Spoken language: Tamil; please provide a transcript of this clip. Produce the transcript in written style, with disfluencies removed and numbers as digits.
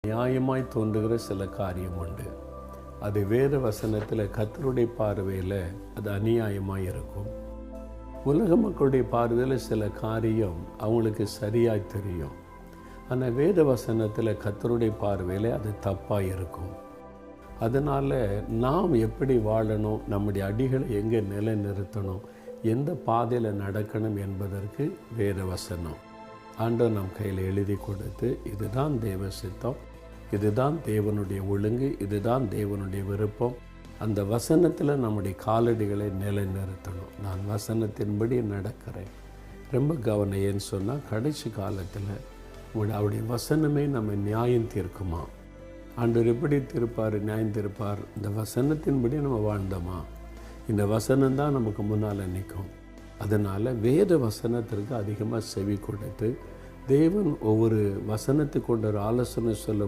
நியாயமாய் தோன்றுகிற சில காரியம் உண்டு. அது வேத வசனத்தில் கர்த்தருடைய பார்வையில் அது அநியாயமாக இருக்கும். உலக மக்களுடைய பார்வையில் சில காரியம் அவங்களுக்கு சரியாய் தெரியும். ஆனால் வேத வசனத்தில் கர்த்தருடைய பார்வையில் அது தப்பாக இருக்கும். அதனால் நாம் எப்படி வாழணும், நம்முடைய அடிகளை எங்கே நிலைநிறுத்தணும், எந்த பாதையில் நடக்கணும் என்பதற்கு வேத வசனம் ஆண்டவர் நம் கையில் எழுதி கொடுத்து, இதுதான் தேவ சித்தம், இதுதான் தேவனுடைய ஒழுங்கு, இதுதான் தேவனுடைய விருப்பம். அந்த வசனத்தில் நம்முடைய காலடிகளை நிலைநிறுத்தணும். நான் வசனத்தின்படி நடக்கிறேன். ரொம்ப கவனம். ஏன்னு சொன்னால் கடைசி காலத்தில் அவருடைய வசனமே நம்ம நியாயம் தீர்க்குமா. ஆண்டவர் எப்படி தீர்ப்பார், நியாயம் தீர்ப்பார்? இந்த வசனத்தின்படி நம்ம வாழ்ந்தோமா, இந்த வசனம்தான் நமக்கு முன்னால் நிற்கும். அதனால் வேத வசனத்திற்கு அதிகமாக செவி கொடுத்து, தேவன் ஒவ்வொரு வசனத்துக்கு கொண்ட ஒரு ஆலோசனை சொல்லும்